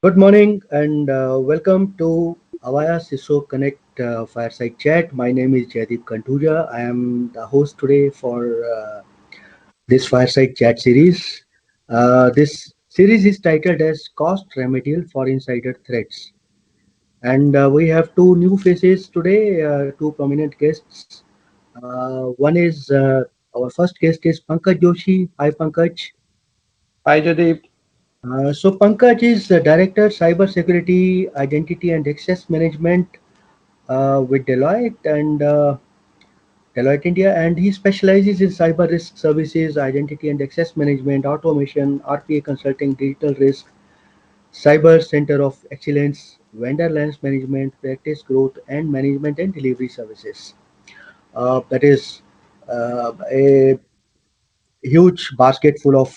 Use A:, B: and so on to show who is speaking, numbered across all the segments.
A: Good morning and welcome to Avaya Cisoconnect Fireside Chat. My name is Jaideep Khanduja. I am the host today for this Fireside Chat series. This series is titled as Cost Remedial for Insider Threats. And we have two new faces today, two prominent guests. One is our first guest is Pankaj Joshi. Hi, Pankaj.
B: Hi, Jaideep.
A: So Pankaj is Director Cybersecurity, Identity and Access Management with Deloitte India, and he specializes in cyber risk services, identity and access management, automation, RPA consulting, digital risk, cyber center of excellence, vendor lens management, practice growth, and management and delivery services. That is a huge basket full of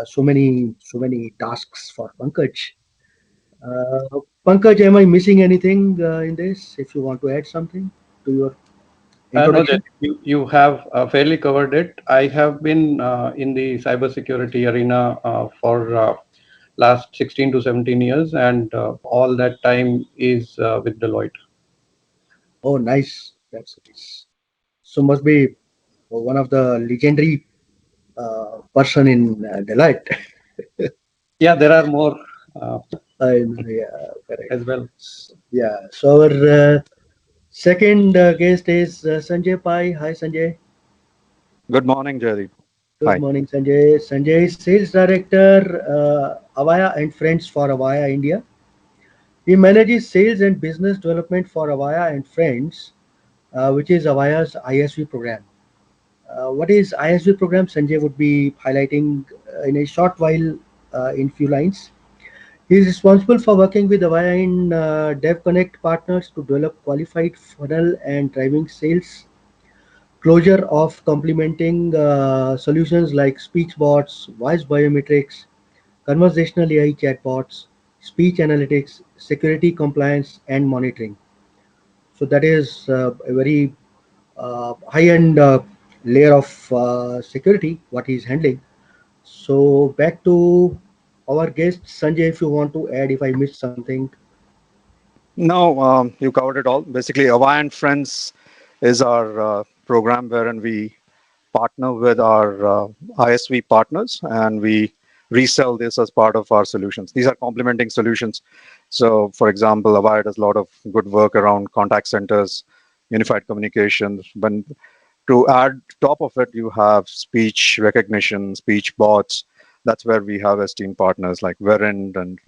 A: so many tasks for Pankaj. Pankaj, am I missing anything in this? If you want to add something to your
B: No,
A: introduction.
B: Jaideep, you have fairly covered it. I have been in the cybersecurity arena for last 16 to 17 years, and all that time is with Deloitte.
A: Oh, nice. That's nice. So must be one of the legendary person in Deloitte.
B: Yeah, there are more uh,
A: Yeah, correct.
B: as well.
A: Yeah. So our second guest is Sanjay Pai. Hi, Sanjay.
C: Good morning, Jaideep.
A: Good
C: Hi.
A: morning, Sanjay. Sanjay is Sales Director, Avaya and Friends for Avaya India. He manages sales and business development for Avaya and Friends, which is Avaya's ISV program. What is ISV program? Sanjay would be highlighting in a short while in few lines. He is responsible for working with Avaya in Dev Connect partners to develop qualified funnel and driving sales closure of complementing solutions like speech bots, voice biometrics, conversational AI chatbots, speech analytics, security compliance, and monitoring. So that is a very high-end layer of security what he's handling. So back to our guest Sanjay, if you want to add, if I missed something.
C: No, you covered it all. Basically, Avaya and Friends is our program wherein we partner with our ISV partners and we resell this as part of our solutions. These are complementing solutions. So, for example, Avaya does a lot of good work around contact centers, unified communications. But to add top of it, you have speech recognition, speech bots. That's where we have esteemed partners like Verint and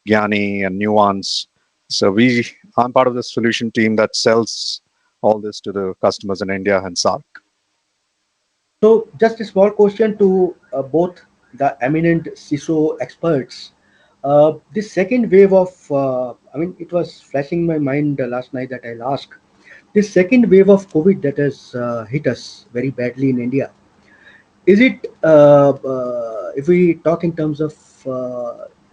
C: Gyani and Nuance. So I'm part of the solution team that sells all this to the customers in India and SAARC.
A: So just a small question to both the eminent CISO experts. This second wave of, I mean, it was flashing my mind last night that I'll ask. This second wave of COVID that has hit us very badly in India. Is it, if we talk in terms of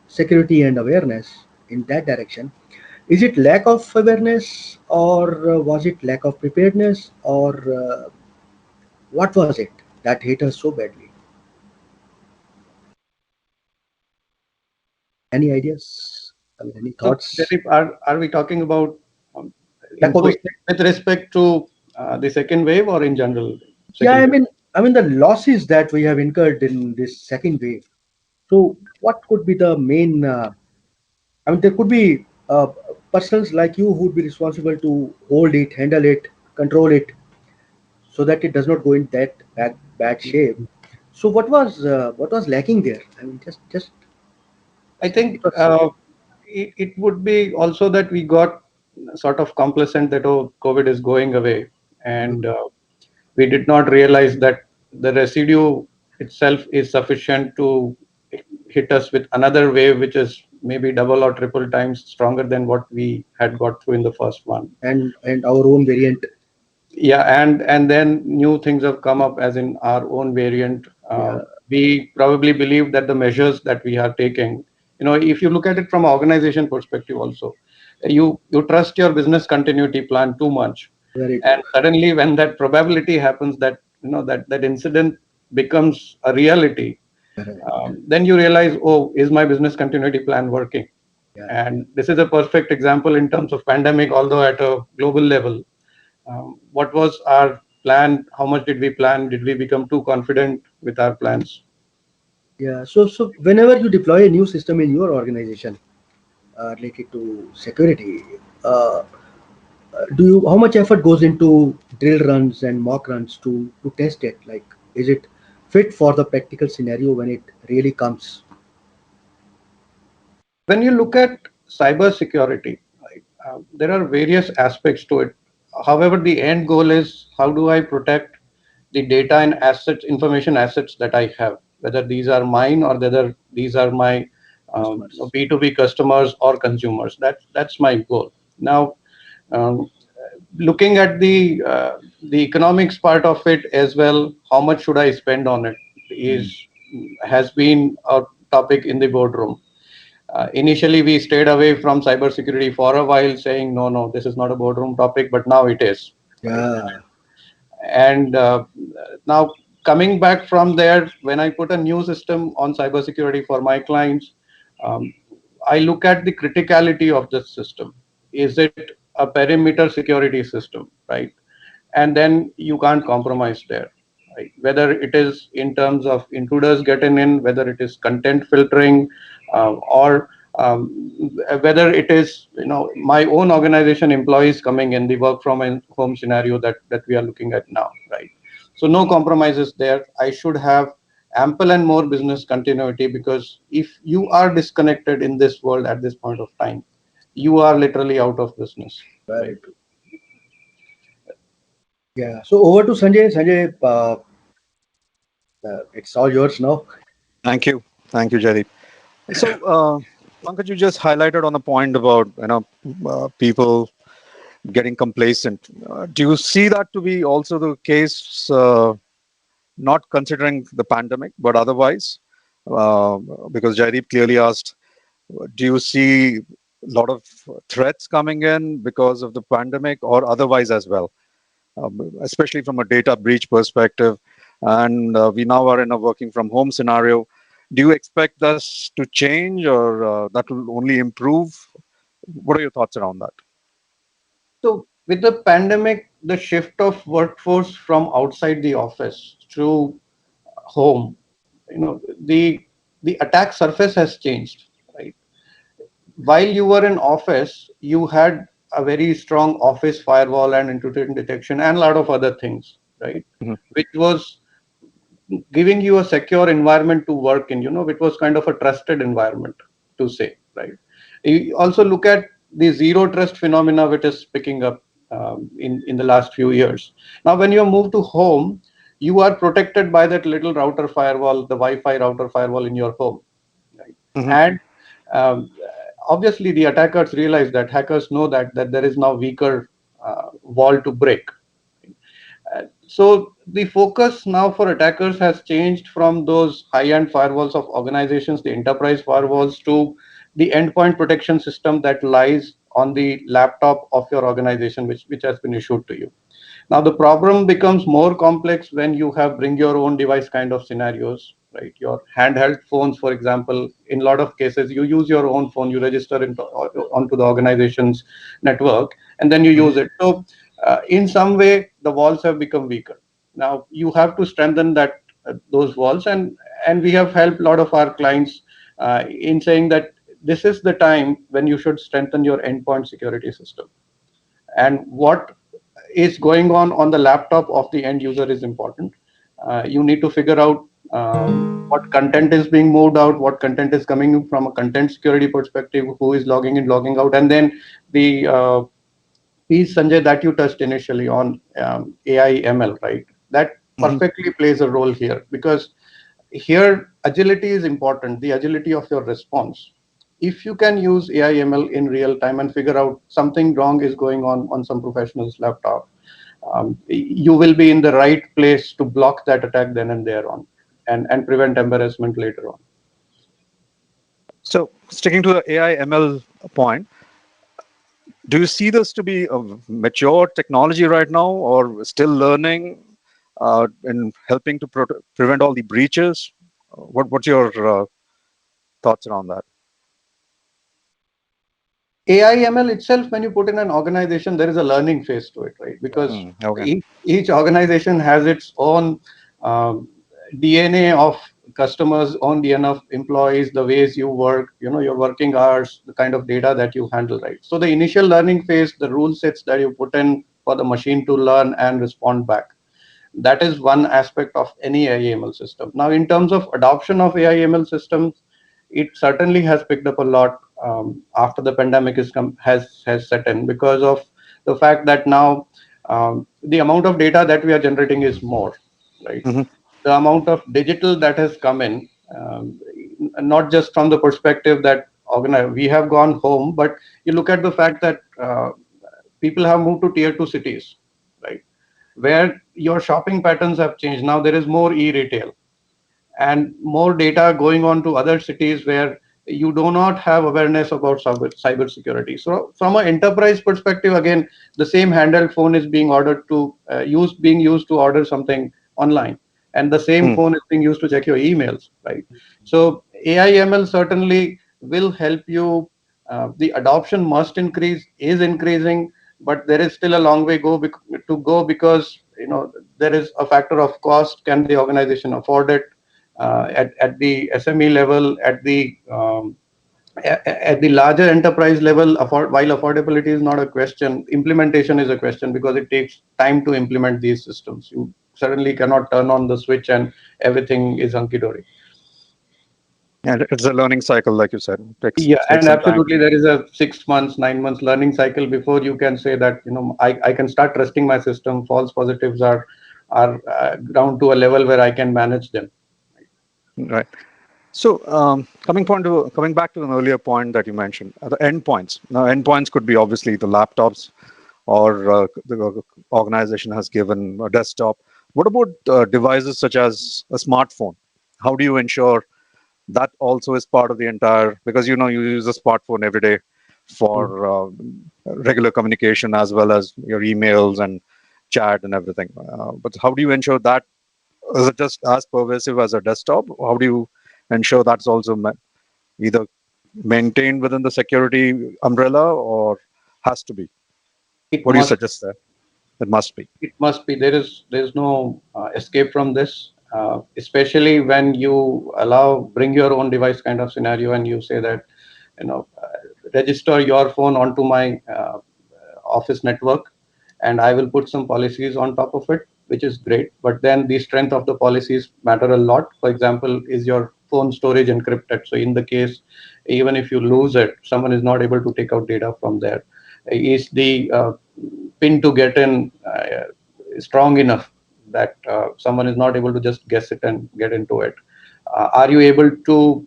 A: security and awareness in that direction, is it lack of awareness or was it lack of preparedness or what was it that hit us so badly? Any ideas? I mean, any
B: So,
A: thoughts?
B: Jaideep, are we talking about um,
A: The COVID.
B: with respect to the second wave or in general?
A: Yeah,
B: Second wave.
A: I mean the losses that we have incurred in this second wave. So, what could be the main? I mean, there could be persons like you who would be responsible to hold it, handle it, control it, so that it does not go in that bad shape. So, what was lacking there? I mean, just
B: I
A: it
B: think
A: was.
B: it would be also that we got sort of complacent that oh, COVID is going away, and we did not realize that the residue itself is sufficient to hit us with another wave, which is maybe double or triple times stronger than what we had got through in the first one.
A: And our own variant.
B: Yeah, and then new things have come up, as in our own variant.
A: Yeah,
B: We probably believe that the measures that we are taking, if you look at it from an organization perspective also, you trust your business continuity plan too much,
A: very
B: and
A: true.
B: suddenly when that probability happens that that incident becomes a reality,
A: Correct.
B: then you realize, oh, is my business continuity plan working? And this is a perfect example in terms of pandemic, although at a global level. What was our plan? How much did we plan? Did we become too confident with our plans?
A: Yeah. So whenever you deploy a new system in your organization related to security, uh, do you how much effort goes into drill runs and mock runs to test it? Like, is it fit for the practical scenario when it really comes?
B: When you look at cyber security, right, there are various aspects to it. However, the end goal is how do I protect the data and assets, information assets that I have, whether these are mine or whether these are my
A: Customers.
B: B2B customers or consumers. That's my goal. Now, um, looking at the economics part of it as well, how much should I spend on it is has been a topic in the boardroom. Initially, we stayed away from cybersecurity for a while, saying, no, no, this is not a boardroom topic, but now it is. Right?
A: Yeah.
B: And now, coming back from there, when I put a new system on cybersecurity for my clients, um, I look at the criticality of this system. Is it a perimeter security system, right? And then you can't compromise there, right? Whether it is in terms of intruders getting in, whether it is content filtering, or whether it is my own organization employees coming in the work from home scenario that we are looking at now, right? So no compromises there. I should have ample and more business continuity, because if you are disconnected in this world at this point of time, you are literally out of business, right?
A: Very true. Yeah. So over to Sanjay. Sanjay, it's all yours now.
C: Thank you. Thank you, Jaideep. So, Pankaj, you just highlighted on the point about people getting complacent. Do you see that to be also the case, not considering the pandemic, but otherwise? Uh, because Jaideep clearly asked, do you see a lot of threats coming in because of the pandemic or otherwise as well, especially from a data breach perspective? And we now are in a working from home scenario. Do you expect this to change or that will only improve? What are your thoughts around that?
B: So with the pandemic, the shift of workforce from outside the office to home, the attack surface has changed, right? While you were in office, you had a very strong office firewall and intrusion detection and a lot of other things, right?
C: Mhm.
B: Which was giving you a secure environment to work in, it was kind of a trusted environment to say, right? You also look at the zero trust phenomena which is picking up in the last few years. Now, when you move to home, you are protected by that little router firewall, the Wi-Fi router firewall in your home, right?
C: Mhm.
B: And um, obviously, the attackers realize that hackers know that there is now weaker wall to break. So the focus now for attackers has changed from those high-end firewalls of organizations, the enterprise firewalls, to the endpoint protection system that lies on the laptop of your organization, which has been issued to you. Now the problem becomes more complex when you have bring your own device kind of scenarios, right? Your handheld phones, for example, in a lot of cases, you use your own phone, you register onto the organization's network, and then you
C: Mhm.
B: use it. So in some way, the walls have become weaker. Now you have to strengthen those walls, and we have helped a lot of our clients in saying that this is the time when you should strengthen your endpoint security system, and what is going on the laptop of the end user is important. You need to figure out what content is being moved out, what content is coming from a content security perspective, who is logging in, logging out, and then the piece, Sanjay, that you touched initially on AI ML, right? That
C: Mhm.
B: perfectly plays a role here, because here agility is important, the agility of your response. If you can use AI ML in real time and figure out something wrong is going on some professional's laptop, you will be in the right place to block that attack then and there on, and prevent embarrassment later on.
C: So, sticking to the AI ML point, do you see this to be a mature technology right now, or still learning in helping to prevent all the breaches? What's your thoughts around that?
B: AI ML itself, when you put in an organization, there is a learning phase to it, right? Because
C: Okay.
B: each organization has its own um, DNA of customers, own DNA of employees, the ways you work, your working hours, the kind of data that you handle, right? So the initial learning phase, the rule sets that you put in for the machine to learn and respond back, that is one aspect of any AI/ML system. Now, in terms of adoption of AI/ML systems, it certainly has picked up a lot after the pandemic has set in, because of the fact that now the amount of data that we are generating is more, right?
C: Hmm.
B: The amount of digital that has come in, not just from the perspective that we have gone home, but you look at the fact that people have moved to tier two cities, right? Where your shopping patterns have changed. Now there is more e-retail and more data going on to other cities where you do not have awareness about cyber security. So from an enterprise perspective, again, the same handheld phone is being ordered to being used to order something online, and the same phone is being used to check your emails, right? So AI ML certainly will help you. The adoption must increase, is increasing, but there is still a long way to go, because there is a factor of cost. Can the organization afford it? At the SME level, at the larger enterprise level, while affordability is not a question, implementation is a question, because it takes time to implement these systems. You certainly cannot turn on the switch and everything is hunky dory.
C: And it's a learning cycle, like you said.
B: Yeah,
C: Takes
B: and
C: some time.
B: absolutely, there is a 6 months, 9 months learning cycle before you can say that I can start trusting my system. False positives are down to a level where I can manage them.
C: Right. So, coming back to an earlier point that you mentioned, the endpoints. Now, endpoints could be obviously the laptops, or the organization has given a desktop. What about devices such as a smartphone? How do you ensure that also is part of the entire? Because you use a smartphone every day
B: Mm.
C: for regular communication, as well as your emails and chat and everything. But how do you ensure that is it just as pervasive as a desktop? How do you ensure that's also either maintained within the security umbrella, or has to be?
B: It
C: What do you
B: must
C: suggest there? It must be.
B: it must be. There is no escape from this, especially when you bring your own device kind of scenario, and you say that register your phone onto my office network, and I will put some policies on top of it, which is great. But then the strength of the policies matter a lot. For example, is your phone storage encrypted? So in the case, even if you lose it, someone is not able to take out data from there. Is the pin to get in strong enough that someone is not able to just guess it and get into it? Are you able to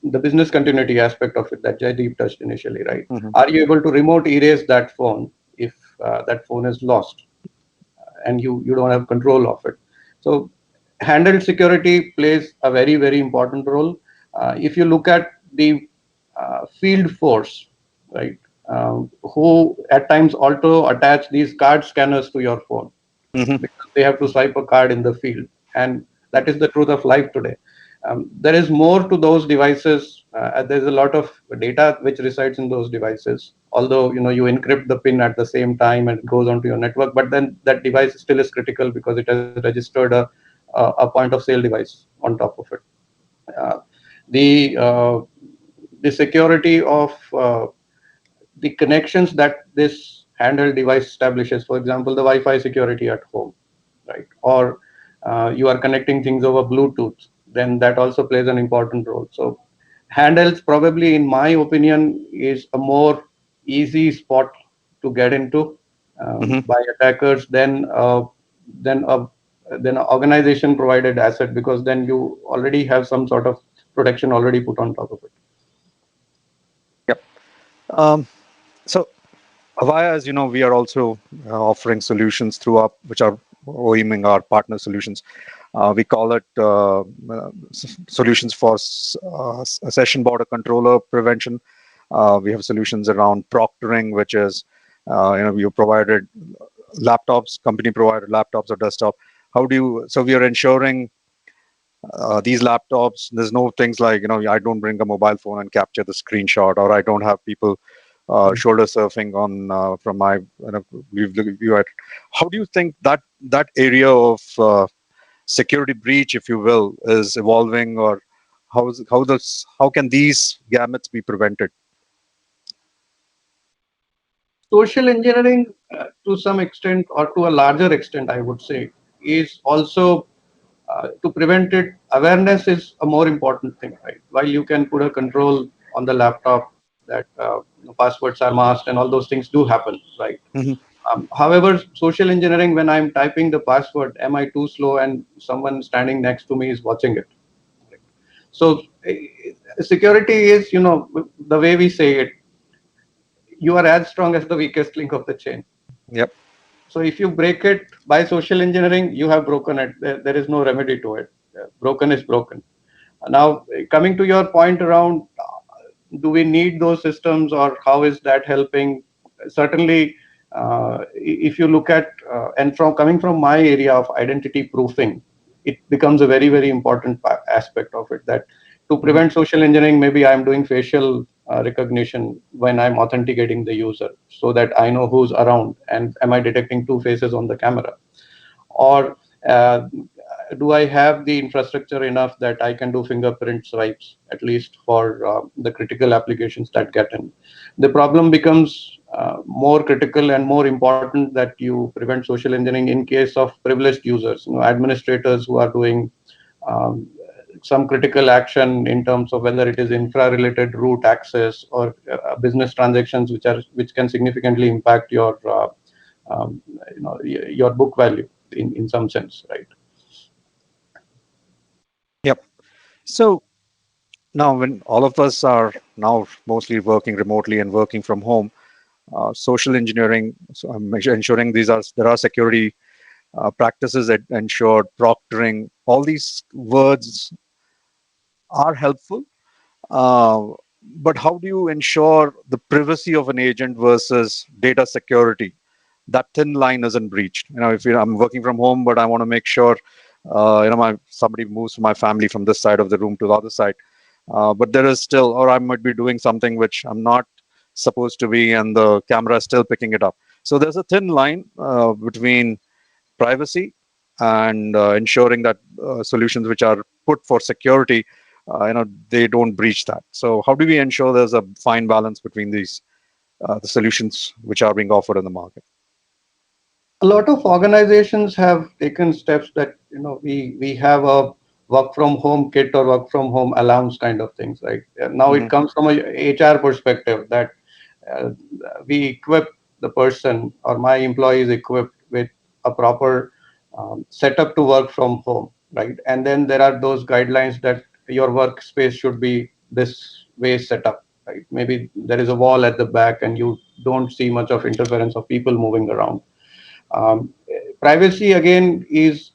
B: the business continuity aspect of it that Jaideep touched initially, right?
C: Hmm.
B: Are you able to remote erase that phone if that phone is lost and you don't have control of it? So handheld security plays a very, very important role. If you look at the field force, right, who at times also attach these card scanners to your phone,
C: Hmm.
B: because they have to swipe a card in the field, and that is the truth of life today. There is more to those devices. There's a lot of data which resides in those devices. Although you encrypt the pin at the same time and it goes onto your network, but then that device still is critical because it has registered a point of sale device on top of it. Uh, the uh, the security of the connections that this handheld device establishes, for example, the Wi-Fi security at home, right? Or you are connecting things over Bluetooth, then that also plays an important role. So handhelds probably, in my opinion, is a more easy spot to get into
C: Hmm.
B: by attackers than a than an organization provided asset, because then you already have some sort of protection already put on top of it.
C: Yep. Um, so, Avaya, as you know, we are also offering solutions through our, which are OEMing our partner solutions. We call it solutions for session border controller prevention. We have solutions around proctoring, which is, you provided laptops, company provided laptops or desktop. How do you? So we are ensuring these laptops. There's no things like I don't bring a mobile phone and capture the screenshot, or I don't have people shoulder surfing on from my view. At how do you think that that area of security breach, if you will, is evolving, or how can these gamuts be prevented?
B: Social engineering, to some extent or to a larger extent, I would say, is also to prevent it. Awareness is a more important thing, right? While you can put a control on the laptop that passwords are masked and all those things do happen, right?
C: Hmm.
B: However, social engineering, when I'm typing the password, am I too slow and someone standing next to me is watching it? So, security is, the way we say it, you are as strong as the weakest link of the chain.
C: Yep.
B: So if you break it by social engineering, you have broken it. There is no remedy to it. Broken is broken. Now, coming to your point around, do we need those systems or how is that helping? Certainly, if you look at, and from coming from my area of identity proofing, it becomes a very, very important aspect of it, that to
C: Hmm.
B: prevent social engineering, maybe I'm doing facial recognition when I'm authenticating the user so that I know who's around, and am I detecting two faces on the camera? Or uh, do I have the infrastructure enough that I can do fingerprint swipes, at least for the critical applications that get in? The problem becomes more critical and more important that you prevent social engineering in case of privileged users, administrators who are doing um, some critical action in terms of whether it is infra-related root access or business transactions, which can significantly impact your your book value in some sense, right?
C: Yep. So now, when all of us are now mostly working remotely and working from home, social engineering, so I'm ensuring there are security practices that ensure proctoring. All these words are helpful, uh, but how do you ensure the privacy of an agent versus data security? That thin line isn't breached. If I'm working from home, but I want to make sure, my somebody moves my family from this side of the room to the other side, but there is still, or I might be doing something which I'm not supposed to be, and the camera is still picking it up. So there's a thin line between privacy and ensuring that solutions which are put for security, they don't breach that. So how do we ensure there's a fine balance between these the solutions which are being offered in the market?
B: A lot of organizations have taken steps that we have a work from home kit or work from home alarms kind of things, right? Now it
C: Hmm.
B: comes from a HR perspective that uh, we equip the person, or my employee is equipped with a proper setup to work from home, right? And then there are those guidelines that your workspace should be this way set up, right? Maybe there is a wall at the back and you don't see much of interference of people moving around. um, Privacy again is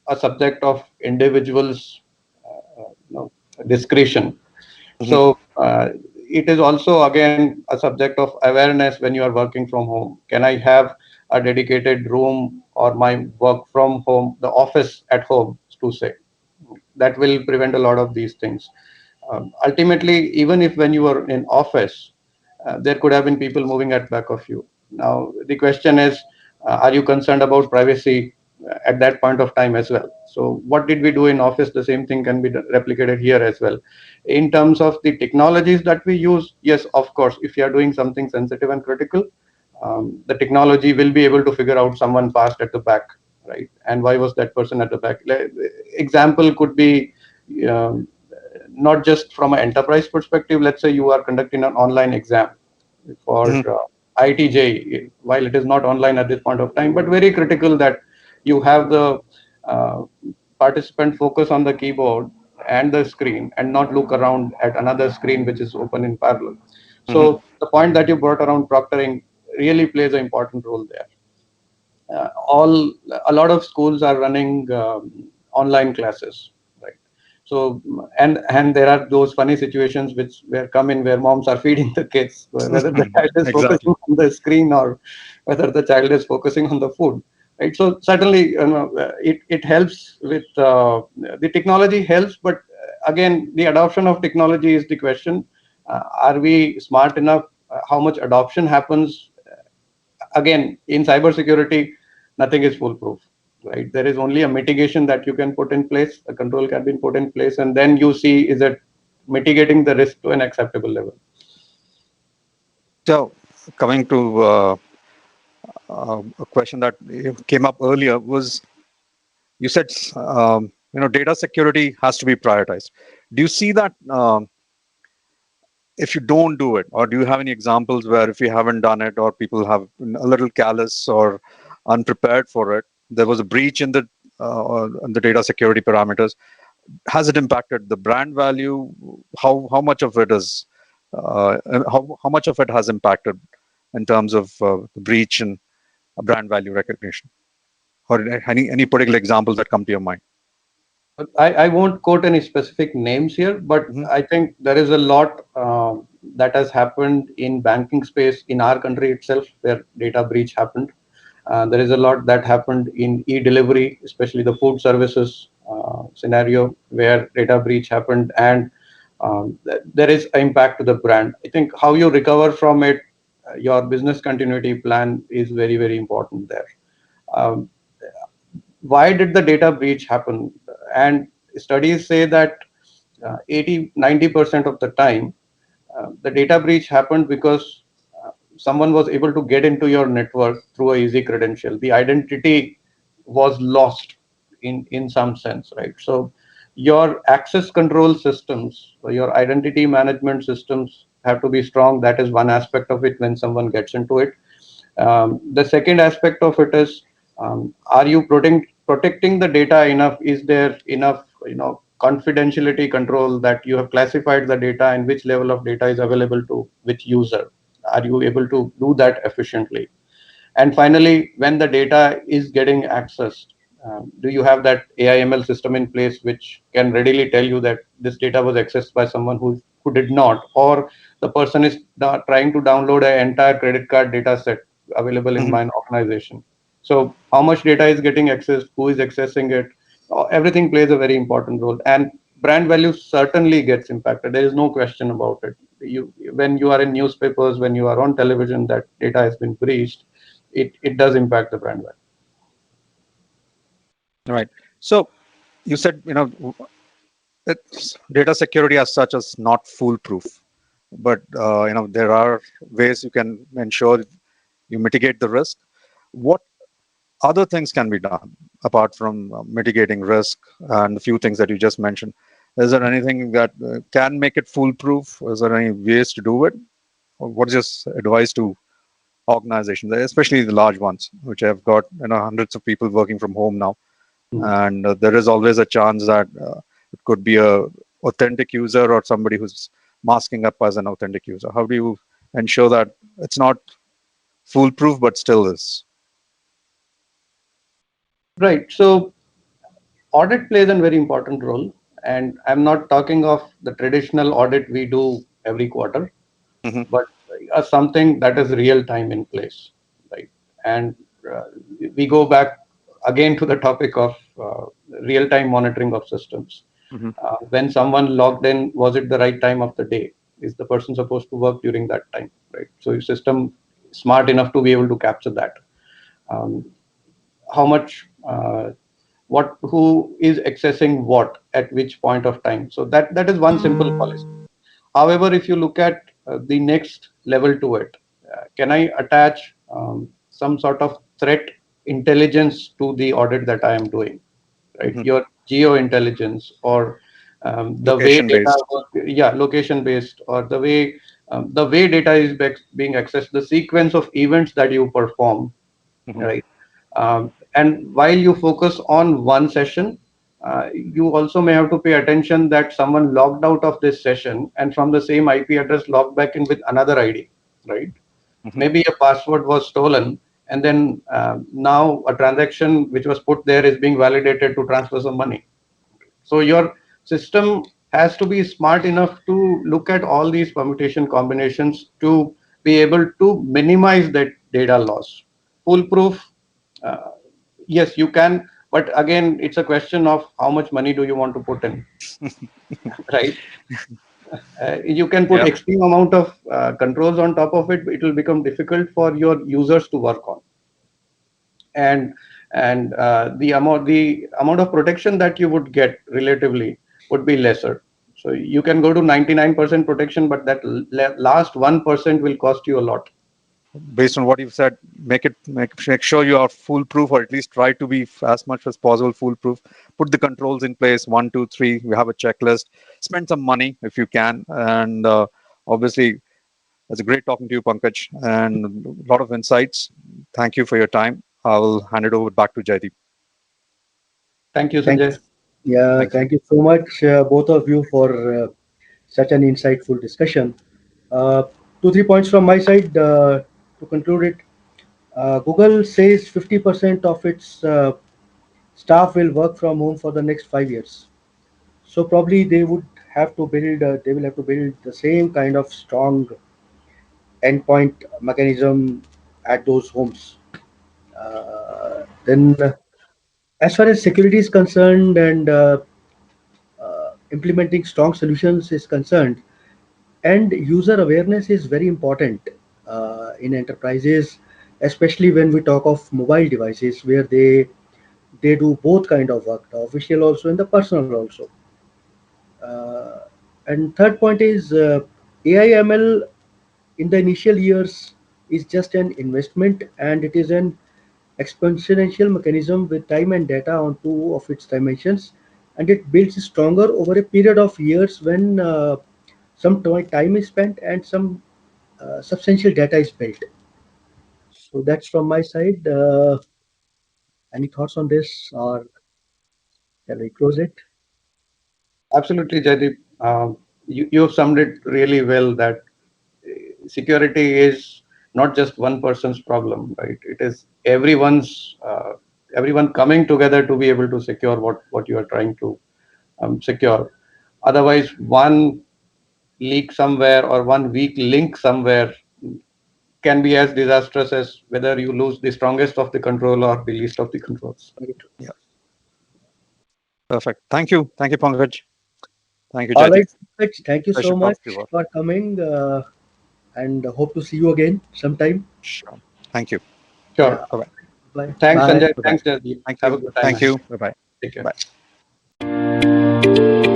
B: a subject of individuals' discretion.
C: Hmm.
B: So it is also again a subject of awareness when you are working from home. Can I have a dedicated room or my work from home, the office at home, to say? That will prevent a lot of these things. Ultimately, even if when you are in office, there could have been people moving at back of you. Now the question is, are you concerned about privacy at that point of time as well? So what did we do in office? The same thing can be replicated here as well. In terms of the technologies that we use, yes, of course, if you are doing something sensitive and critical, the technology will be able to figure out someone passed at the back, right? And why was that person at the back? Example could be, um, not just from an enterprise perspective. Let's say you are conducting an online exam for
C: Hmm.
B: ITJ, while it is not online at this point of time, but very critical that you have the uh, participant focus on the keyboard and the screen and not look around at another screen which is open in parallel.
C: Hmm.
B: So the point that you brought around proctoring really plays an important role there. All A lot of schools are running online classes, right? So and there are those funny situations which where come in where moms are feeding the kids, whether the child is
C: Exactly.
B: focusing on the screen or whether the child is focusing on the food, right? So certainly, it helps with the technology helps, but again, the adoption of technology is the question. Are we smart enough how much adoption happens. Again, in cybersecurity, nothing is foolproof, right? There is only a mitigation that you can put in place, a control can be put in place, and then you see is it mitigating the risk to an acceptable level.
C: So, coming to a question that came up earlier was you said data security has to be prioritized. Do you see that if you don't do it, or do you have any examples where if you haven't done it, or people have been a little callous or unprepared for it, there was a breach in the data security parameters? Has it impacted the brand value? How much of it is how much of it has impacted in terms of the breach and brand value recognition, or any particular examples that come to your mind?
B: I won't quote any specific names here, but
C: Hmm.
B: I think there is a lot that has happened in banking space in our country itself where data breach happened. There is a lot that happened in e-delivery, especially the food services scenario where data breach happened, and there is impact to the brand. I think how you recover from it, your business continuity plan is very, very important there. Um, why did the data breach happen? And studies say that 80-90% of the time the data breach happened because someone was able to get into your network through a easy credential. The identity was lost in some sense, right? So your access control systems or your identity management systems have to be strong. That is one aspect of it when someone gets into it. The second aspect of it is, are you protecting the data enough? Is there enough, confidentiality control that you have classified the data and which level of data is available to which user? Are you able to do that efficiently? And finally, when the data is getting accessed, do you have that AIML system in place which can readily tell you that this data was accessed by someone who did not, or the person is trying to download an entire credit card data set available in
C: Hmm.
B: my organization? So, how much data is getting accessed? Who is accessing it? Everything plays a very important role, and brand value certainly gets impacted. There is no question about it. When you are in newspapers, when you are on television, that data has been breached, it does impact the brand value.
C: Right. So you said data security as such is not foolproof, but there are ways you can ensure you mitigate the risk. What other things can be done apart from mitigating risk and the few things that you just mentioned? Is there anything that can make it foolproof? Is there any ways to do it? Or what is your advice to organizations, especially the large ones, which have got hundreds of people working from home now,
B: Mhm.
C: and there is always a chance that it could be a authentic user or somebody who's masking up as an authentic user. How do you ensure that it's not foolproof but still is?
B: Right. So audit plays a very important role, and I'm not talking of the traditional audit we do every quarter,
C: Hmm.
B: but something that is real time in place, right? And uh, we go back again to the topic of real time monitoring of systems.
C: Hmm.
B: When someone logged in, was it the right time of the day? Is the person supposed to work during that time, right? So your system smart enough to be able to capture that. Um, how much, what, who is accessing what at which point of time? So that is one simple policy. However, if you look at the next level to it, can I attach some sort of threat intelligence to the audit that I am doing? Right,
C: Hmm.
B: your geo intelligence or the way
C: Location
B: data
C: based.
B: work, yeah, location based, or the way data is being accessed, the sequence of events that you perform,
C: Hmm.
B: right? And while you focus on one session, you also may have to pay attention that someone logged out of this session and from the same IP address logged back in with another ID, right?
C: Hmm.
B: Maybe a password was stolen, and then now a transaction which was put there is being validated to transfer some money. So your system has to be smart enough to look at all these permutation combinations to be able to minimize that data loss. Foolproof, uh, yes, you can, but again, it's a question of how much money do you want to put in, right? You can put
C: Yeah.
B: extreme amount of controls on top of it. It will become difficult for your users to work on, and the amount of protection that you would get relatively would be lesser. So you can go to 99% protection, but that last 1% will cost you a lot.
C: Based on what you've said, make sure you are foolproof, or at least try to be as much as possible foolproof. Put the controls in place, 1 2 3, we have a checklist. Spend some money if you can, and obviously it's great talking to you, Pankaj, and a lot of insights. Thank you for your time. I'll hand it over back to Jaideep.
B: Thank you,
A: Thank you.
B: Sanjay.
A: Yeah,
C: Thank you.
A: thank you so much, both of you, for such an insightful discussion. Uh, 2 3 points from my side to conclude it. Google says 50% of its staff will work from home for the next 5 years. So probably they will have to build the same kind of strong endpoint mechanism at those homes. Then, as far as security is concerned and implementing strong solutions is concerned, and user awareness is very important in enterprises, especially when we talk of mobile devices where they do both kind of work, the official also and the personal also. Uh, and third point is AI ML in the initial years is just an investment, and it is an exponential mechanism with time and data on two of its dimensions, and it builds stronger over a period of years when some time is spent and some substantial data is built. So that's from my side. Any thoughts on this, or shall we close it?
B: Absolutely, Jaideep. You have summed it really well, that security is not just one person's problem, right? It is everyone coming together to be able to secure what you are trying to secure. Otherwise, one leak somewhere or one weak link somewhere can be as disastrous as whether you lose the strongest of the control or the least of the controls.
A: Very true.
C: Yeah, perfect. Thank you, Pankaj. Thank you,
A: All
C: Jaideep.
A: right, Pankaj, thank you
C: Pleasure
A: so
C: talking
A: much
C: to you all.
A: for coming, and hope to see you again sometime.
C: Sure. Thank you.
A: Yeah.
B: Sure.
C: Bye bye.
A: Bye.
B: Thanks,
A: Bye.
B: Sanjay.
C: Bye bye.
B: Thanks, Jaideep.
C: Thank
B: Have
C: you.
B: a good time,
C: Thank
B: man.
C: you. Bye bye.
B: Take care.
C: Bye.